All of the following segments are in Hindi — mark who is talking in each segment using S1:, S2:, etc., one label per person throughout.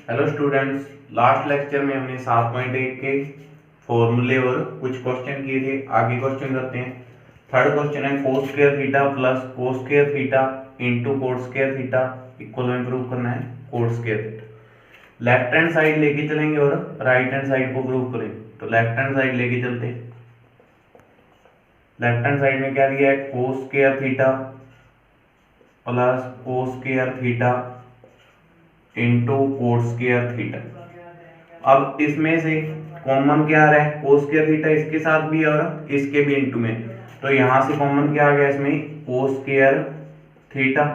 S1: हेलो स्टूडेंट्स, लास्ट लेक्चर में हमने 7.1 के फॉर्मूले और कुछ क्वेश्चन किए थे। आगे क्वेश्चन करते हैं। थर्ड क्वेश्चन है cos square theta plus cos square theta into coat square theta equal में प्रूव करना है coat square theta. Left hand side लेके चलेंगे और राइट हैंड साइड को प्रूव करेंगे। तो लेफ्ट हैंड साइड लेके चलते हैं। लेफ्ट हैंड साइड में क्या दिया है, cos square theta plus cos square theta into coat square theta. अब इसमें से कॉमन क्या आ रहा है, कोस स्क्वायर थीटा इसके साथ भी और इसके भी इंटू में, तो यहां से कॉमन क्या आ गया इसमें, कोस स्क्वायर थीटा।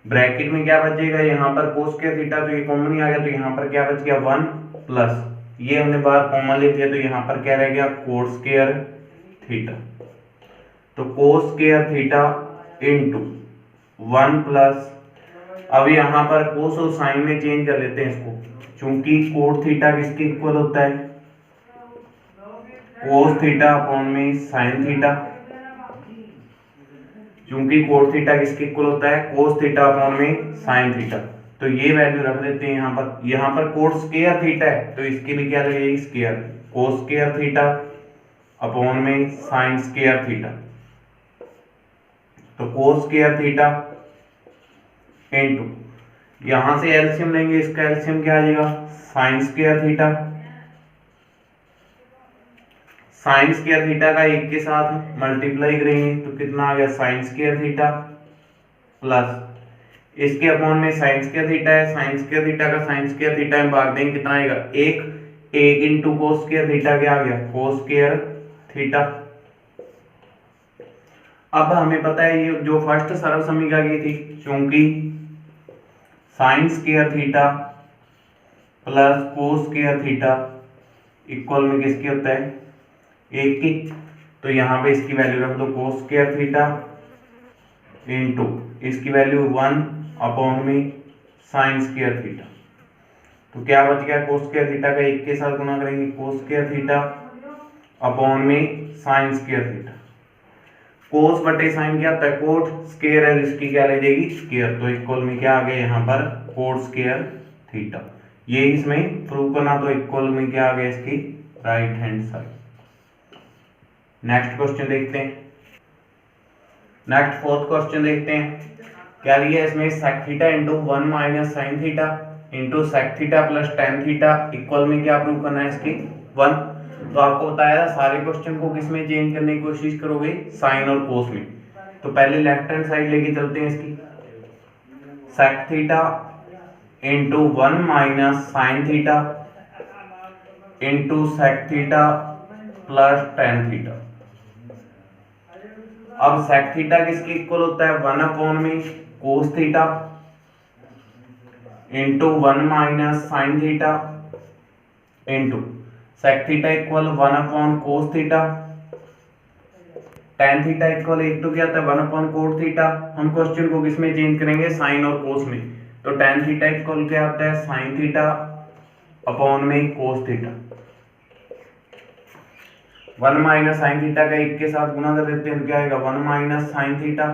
S1: ब्रैकेट में क्या बचेगा, यहाँ पर कोस स्क्वायर थीटा तो ये कॉमन ही आ गया, तो यहाँ पर क्या बच गया 1 प्लस ये हमने बाहर कॉमन ले लिया, तो यहाँ पर क्या रह गया कोट स्क्वायर थीटा। तो cos square theta into 1 plus, अब यहाँ पर कोस और साइन में चेंज कर लेते हैं इसको, क्योंकि कोट थीटा किसके इक्वल होता है, कोस थीटा अपॉन में साइन थीटा। क्योंकि कोट थीटा किसके इक्वल होता है, कोस थीटा अपॉन में साइन थीटा, तो ये वैल्यू रख देते हैं यहाँ पर। यहाँ पर कोट स्क्वायर थीटा है तो इसके भी क्या लगेगी स्क्वायर, कोस स्क्वायर थीटा अपॉन में साइन स्क्वायर थीटा। तो कोस स्क्वायर थीटा इंटू, यहां से एलसीएम लेंगे, इसका एलसीएम क्या आ जाएगा sign square theta. Sine square theta का एक के साथ मल्टीप्लाई करेंगे तो कितना आ गया साइन स्क्वायर थीटा प्लस इसके अपॉन में साइन स्क्वायर थीटा है, साइन स्क्वायर थीटा का साइन स्क्वायर थीटा में भाग देंगे कितना आएगा एक इंटू कोस स्क्वायर थीटा क्या आ गया कोस स्क्वायर थीटा। अब हमें पता है ये जो फर्स्ट सरल समीकरण की थी, क्योंकि sign square theta plus cos square theta equal में किसके होता है एक की, तो यहाँ पे इसकी वैल्यू रख दो कोस स्क्वायर थीटा इंटू इसकी वैल्यू 1 अपॉन में साइन स्क्वायर थीटा। तो क्या बच गया, कोस स्क्वायर थीटा का एक के साथ गुना करेंगे कोस स्क्वायर थीटा अपॉन में साइन स्क्वायर थीटा। कोस बटे साइन क्या होता है कोट, स्क्वायर है इसकी क्या ले जाएगी स्क्वायर, तो इक्वल में क्या आ गया यहाँ पर कोट स्क्वायर थीटा। ये इसमें प्रूव करना, तो इक्वल में क्या आ गया इसकी right hand side. Next question देखते हैं। नेक्स्ट फोर्थ क्वेश्चन देखते हैं। क्या लिया इसमें, sec theta into 1 minus sine theta into sec theta plus tan theta equal में क्या प्रूव करना है इसकी 1। तो आपको बताया था सारे क्वेश्चन को किस में चेंज करने की कोशिश करोगे, साइन और कोस में। तो पहले लेफ्ट हैंड साइड लेके चलते हैं इसकी, sec theta into 1 minus sine theta into sec theta plus tan theta. अब सेक थीटा किसके इक्वल होता है 1 अपॉन में cos theta into 1 minus sine theta into sec theta equal 1 upon cos theta, tan theta equal एक तो क्या होता है 1 अपॉन कोट थीटा। हम क्वेश्चन को किस में चेंज करेंगे, साइन और कोस में, तो टेन थीटा इक्वल क्या होता है साइन थीटा अपॉन में cos theta. 1 minus sine theta का एक के साथ गुना कर देते हैं तो क्या आएगा 1 माइनस साइन थीटा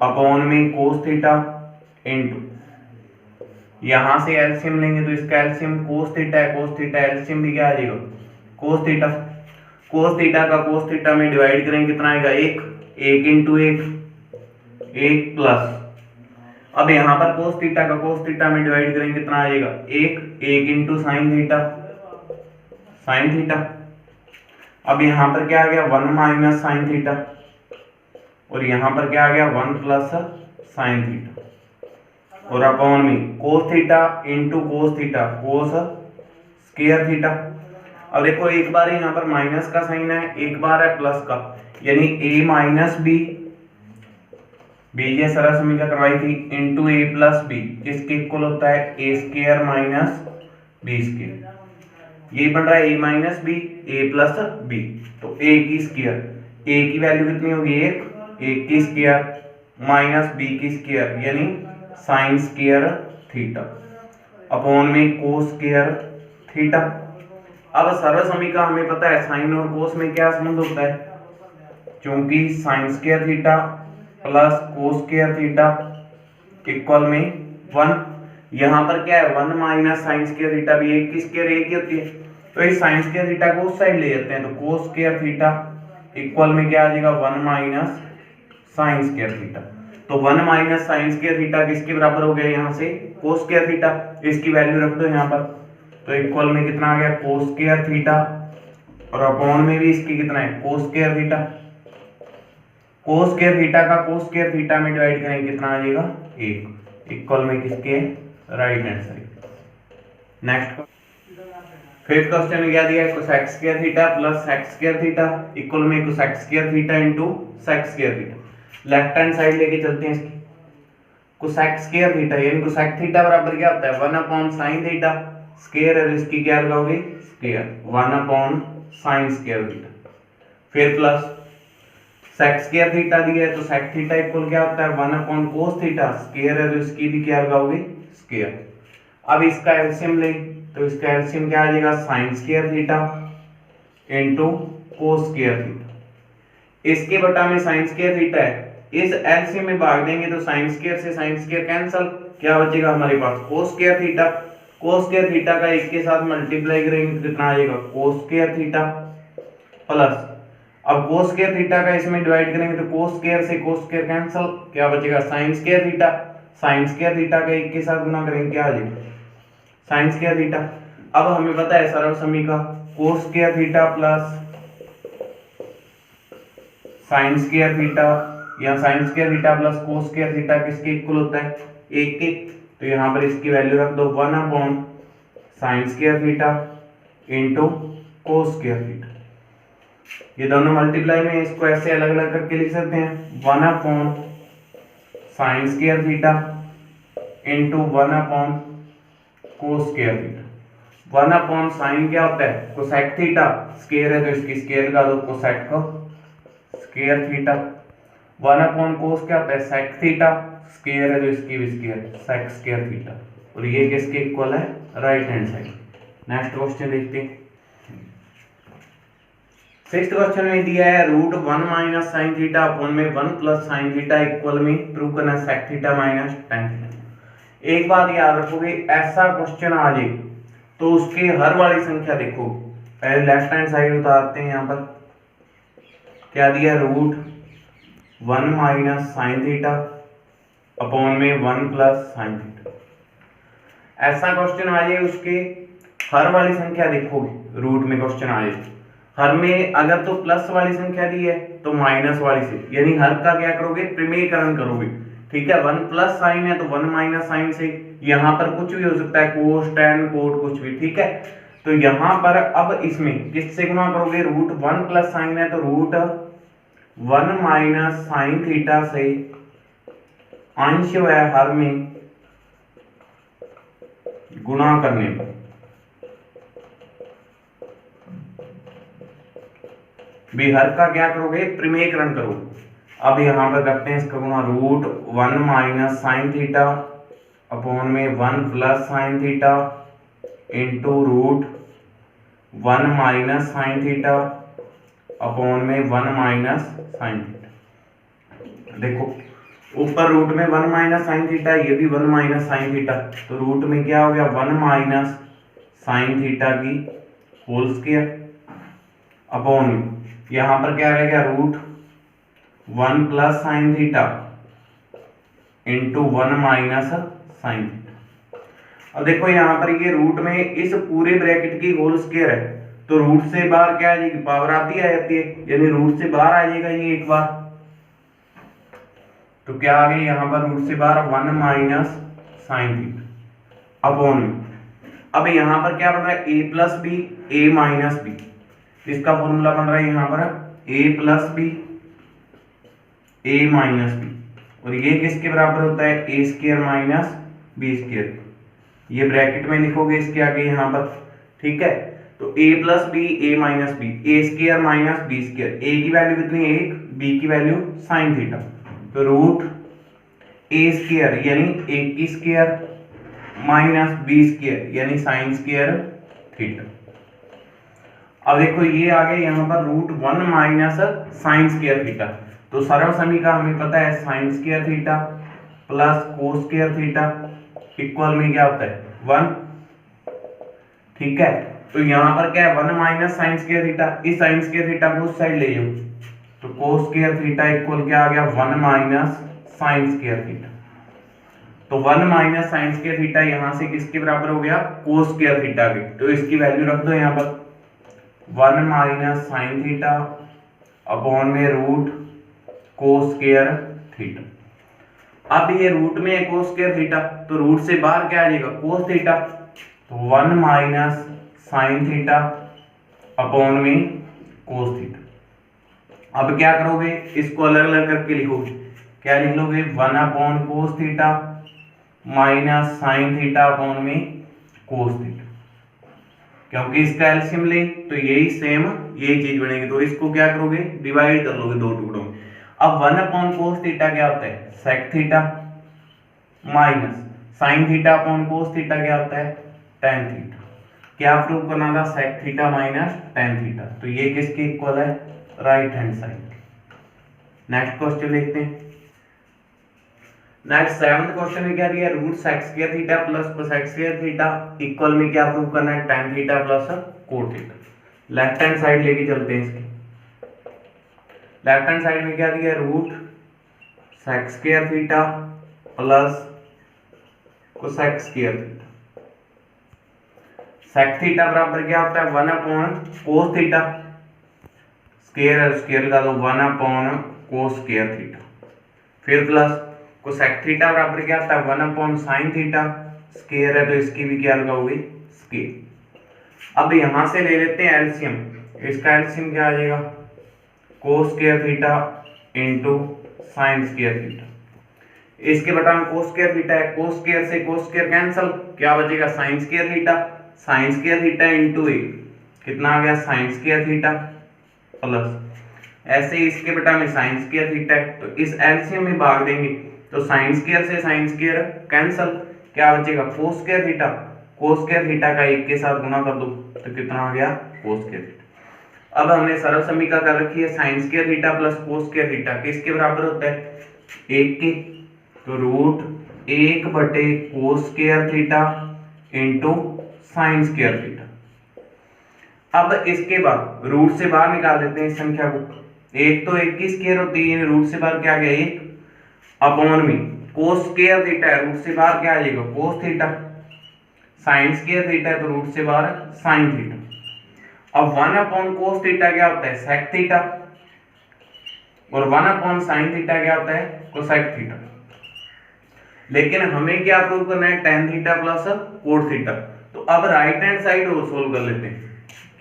S1: अपॉन में कोस थीटा इंटू, यहां से एलसीएम लेंगे तो इसका एलसीएम कोस थीटा है, कोस थीटा एलसीएम भी क्या आ जाएगा कोस थीटा। कोस थीटा का कोस थीटा में डिवाइड करेंगे कितना आएगा एक इंटू एक प्लस, अब यहाँ पर कोस थीटा का कोस थीटा में डिवाइड करेंगे कितना आएगा एक into sine theta sign theta. अब यहाँ पर क्या आ गया 1 माइनस साइन थीटा और यहाँ पर क्या आ गया 1 प्लस साइन थीटा और अपॉन में cos theta into cos theta cos square theta. अब देखो एक बार यहाँ पर माइनस का साइन है, एक बार है प्लस का, यानी a माइनस बी, बीजीय सरल समीकरण करवाई थी, इंटू ए प्लस बी किसके इक्वल होता है a square minus b square. ये बन रहा है a minus b a plus b, तो a की स्क्वायर, a की वैल्यू कितनी होगी एक की स्क्वायर माइनस b की स्क्वायर यानी साइन स्क्वायर थीटा अपॉन में कोस स्क्वायर थीटा। अब सरल समीकरण हमें पता है साइन और कोस में क्या संबंध होता है, क्योंकि sign square theta plus cos square theta equal में 1, यहाँ पर क्या है 1 माइनस साइन स्क्वायर थीटा भी एक की स्क्वायर एक ही होती है, तो इस साइन स्क्वायर थीटा को उस साइड ले जाते हैं, तो कोस स्क्वायर थीटा इक्वल में क्या आ जाएगा 1 माइनस साइन स्क्वायर थीटा। तो 1 माइनस साइन स्क्वायर थीटा किसके बराबर हो गया यहाँ से कोस स्क्वायर थीटा, इसकी वैल्यू रख दो यहाँ पर, तो इक्वल में कितना आ गया कोस स्क्वायर थीटा और अपॉन में भी इसकी कितना है cos square theta. Cos square theta का कोस स्क्वायर थीटा में डिवाइड करेंगे कितना आ जाएगा 1 इक्वल में किसके right hand side. Next fifth question में क्या दिया है cosec square theta plus sec square theta equal में cosec square theta into sec square theta. Left hand side लेके चलते हैं इसकी। कोसेक स्क्वायर थीटा यानी कोसेक थीटा बराबर क्या होता है 1 अपॉन साइन थीटा स्क्वायर है, इसकी क्या लगाओगे square 1 upon sine square theta, फिर प्लस सेक स्क्वायर थीटा दिया है तो सेक थीटा इक्वल क्या होता है 1 अपॉन कोस थीटा स्क्वायर है, तो इसकी भी क्या लगाओगे स्क्वायर। अब इसका एलसीएम ले तो इसका एलसीएम क्या आ जाएगा साइन स्क्वायर थीटा इनटू कोस स्क्वायर थीटा। इसके बटा में साइन स्क्वायर थीटा है, इस एलसीएम में भाग देंगे तो साइन स्क्वायर से साइन स्क्वायर कैंसिल, क्या बचेगा हमारे पास cos square theta. Cos square theta का एक के साथ मल्टीप्लाई करेंगे तो कितना आ जाएगा कोस स्क्वायर थीटा प्लस, अब कोस स्क्वायर थीटा का इसमें डिवाइड करेंगे तो कोस स्क्वायर से कोस स्क्वायर कैंसिल, क्या बचेगा sine square theta. Sine square theta का एक के साथ गुना करेंगे क्या आ जाएगा साइन स्क्वायर थीटा। अब हमें पता है सरल समीका cos square theta plus sine square theta या sine square theta plus cos square theta किसके इक्वल होता है 1 के, तो यहाँ पर इसकी वैल्यू रख दो 1 upon sine square theta into कोस स्क्वायर थीटा। ये दोनों मल्टीप्लाई में इसको ऐसे अलग अलग करके लिख सकते हैं 1 upon sine square theta into 1 upon cos square theta. 1 upon sine क्या होता है कोसेक थीटा स्क्वायर है तो इसकी स्क्वायर लगा दो कोसेक को स्क्वायर थीटा। 1 अपॉन कोस क्या होता है सेक थीटा स्क्वायर है तो इसकी भी स्क्वायर सेक स्क्वायर थीटा, और ये किसके इक्वल है right hand side. Next question देखते हैं। सिक्स्थ क्वेश्चन में दिया है root 1 minus sine theta upon में 1 प्लस साइन थीटा इक्वल में प्रूव करना sec theta minus tan theta. एक बात याद रखोगे ऐसा क्वेश्चन आ जाए तो उसके हर वाली संख्या देखो, पहले लेफ्ट हैंड साइड उतारते हैं, यहाँ पर क्या दिया root 1 minus sine theta upon में 1 प्लस साइन थीटा। ऐसा क्वेश्चन आ जाए उसके हर वाली संख्या देखोगे रूट में क्वेश्चन आ जाए, हर में अगर तो प्लस वाली संख्या दी है तो माइनस वाली से, यानी हर का क्या करोगे प्रमेयकरण करोगे, ठीक है। 1 प्लस साइन है तो 1 माइनस साइन से, यहाँ पर कुछ भी हो सकता है कोस टेन कोट कुछ भी, ठीक है। तो यहाँ पर अब इसमें किससे गुना करोगे रूट 1 प्लस साइन है तो रूट 1 माइनस साइन थीटा से अंश व हर में गुणा करने पर भी हर का क्या करोगे प्रमेयकरण करोगे। अब यहाँ पर करते हैं इसका गुणा root 1 minus sine theta upon में 1 plus sine theta into root 1 minus sine theta upon में 1 माइनस साइन थीटा। देखो ऊपर रूट में 1 माइनस साइन थीटा, ये भी 1 माइनस साइन थीटा, तो रूट में क्या हो गया 1 माइनस साइन थीटा की होल स्क्वायर अपॉन में यहाँ पर क्या रहेगा root 1 plus sine theta into 1 minus sine theta. अब देखो यहाँ पर ये रूट में इस पूरे ब्रैकेट की होल स्क्वायर है, तो रूट से बाहर क्या आ जाएगी पावर आती आ जाती है, यानी रूट से बाहर आ जाएगा ये एक बार, तो क्या आ गया यहाँ पर रूट से बाहर 1 माइनस साइन थीटा अपॉन में। अब यहाँ पर क्या बन रहा है a plus b a minus b, इसका फॉर्मूला बन रहा है यहाँ पर a plus b a minus b, और ये किसके बराबर होता है a square minus b square, ये ब्रैकेट में लिखोगे इसके आगे यहाँ पर, ठीक है। तो a plus b a minus b a square minus b square, a की वैल्यू कितनी है 1, b की वैल्यू साइन थीटा, तो रूट a स्क्वायर यानी 1 की स्क्वायर माइनस b स्क्वायर यानी साइन स्क्वायर थीटा। अब देखो ये आ गया यहाँ पर root 1 minus sine square theta, तो सरल समीकरण हमें पता है sine square theta plus cos square theta equal में क्या होता है 1, ठीक है। तो यहाँ पर क्या है 1 माइनस साइन स्क्वायर थीटा, इस साइन स्क्वायर थीटा को उस साइड ले जाओ, तो कोस स्क्वायर थीटा इक्वल क्या आ गया 1 माइनस साइन स्क्वायर थीटा। तो 1 माइनस साइन स्क्वायर थीटा यहाँ से किसके बराबर हो गया कोस स्क्वायर थीटा के, तो इसकी वैल्यू रख दो यहाँ पर 1 माइनस साइन थीटा अपॉन में रूट कोस स्क्वायर थीटा। अब ये रूट में है कोस स्क्वायर थीटा, तो रूट से बाहर क्या आ जाएगा कोस थीटा, तो 1 माइनस साइन थीटा अपॉन में कोस थीटा। अब क्या करोगे इसको अलग अलग करके लिखोगे, क्या लिख लोगे 1 upon cos theta minus sine theta upon में कोस थीटा, क्योंकि इसका एलसीएम ले तो यही सेम यही चीज बनेगी, तो इसको क्या करोगे डिवाइड कर लोगे दो टुकड़ों में। अब 1 अपॉन कोस थीटा क्या होता है sec theta minus sine theta upon cos theta क्या होता है टेन थीटा। क्या प्रूव करना था sec theta minus tan theta, तो ये किसके इक्वल है right hand side. Next question देखते हैं। नेक्स्ट 7th क्वेश्चन में क्या दिया root sec square theta plus cosec square theta equal में क्या प्रूव करना है tan theta plus cot theta. Left hand side लेके चलते हैं इसकी। लेफ्ट हैंड साइड में क्या दिया root sec square theta plus cosec square theta. Sec theta बराबर क्या होता है 1 upon cos theta, square square का तो 1 अपॉन कोस स्क्वायर थीटा, फिर प्लस कोसेक थीटा बराबर क्या होता है 1 अपॉन साइन थीटा, स्क्वायर है तो इसकी भी क्या लगाओगे स्क्वायर। अब यहां से ले लेते हैं एलसीएम, इसका एलसीएम क्या आ जाएगा कोस square theta into sign square theta. इसके बटा में कोस स्क्वायर थीटा है, कोस स्क्वायर से कोस स्क्वायर कैंसिल, क्या बचेगा sine square theta, sine square theta into a कितना आ गया साइन स्क्वायर थीटा प्लस ऐसे इसके बटा में साइन स्क्वायर थीटा है, तो इस एलसीएम में भाग देंगे तो साइन स्क्वायर से साइन स्क्वायर कैंसिल, क्या बचेगा कोस square theta, cos square theta का एक के साथ गुना कर दो तो कितना आ गया कोस स्क्वायर थीटा। अब हमने सरल समीकरण कर रखी है sine square theta plus cos square theta किसके बराबर होता है 1 के, तो रूट 1 बटे कोस square theta into sign square theta. अब इसके बाद रूट से बाहर निकाल देते हैं इस संख्या को, एक तो 1 की स्क्वायर होती है, रूट से बाहर क्या आ गया 1 अपॉन में कोस स्क्वायर थीटा है, रूट से बाहर क्या आ जाएगा cos theta, sine square theta है तो रूट से बाहर साइन थीटा। अब 1 अपॉन कोस थीटा क्या होता है सेक थीटा और 1 अपॉन साइन थीटा क्या होता है कोसेक थीटा। लेकिन हमें क्या प्रूव करना है tan theta plus cot theta, तो अब राइट हैंड साइड वो सोल्व कर लेते हैं,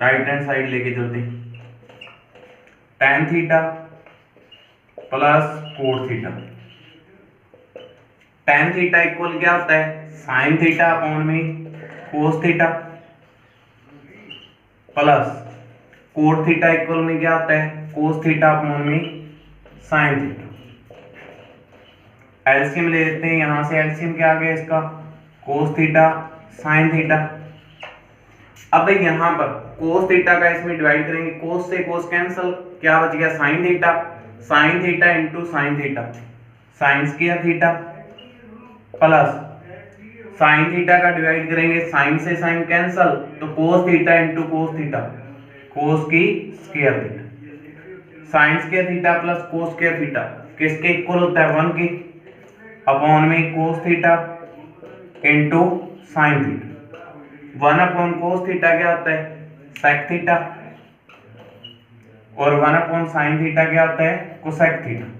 S1: राइट हैंड साइड लेके चलते हैं ten theta plus cot theta. Tan theta equal क्या होता है साइन थीटा अपॉन में cos theta plus cot theta equal में क्या होता है कोस थीटा अपॉन में साइन थीटा। एलसीएम ले लेते हैं, यहां से एलसीएम क्या आ गया इसका कोस थीटा साइन थीटा। अब यहां पर कोस थीटा का इसमें डिवाइड करेंगे, कोस से कोस कैंसिल, क्या बच गया sine theta into sine theta, sine square theta plus sine theta का डिवाइड करेंगे साइन से साइन कैंसिल, तो cos theta into cos theta, cos की square theta, sine square theta plus cos square theta किसके इक्वल होता है 1 के, अपॉन में cos theta into sine theta. 1 upon cos theta क्या होता है सेक थीटा और 1 अपॉन साइन थीटा क्या होता है कोसेक थीटा।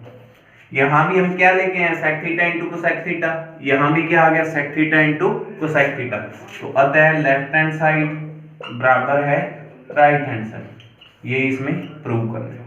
S1: यहां भी हम क्या लेके आए sec theta into cosec theta, यहां भी क्या आ गया sec theta into cosec theta, तो अतः लेफ्ट हैंड साइड बराबर है राइट हैंड साइड, ये इसमें प्रूव करना है।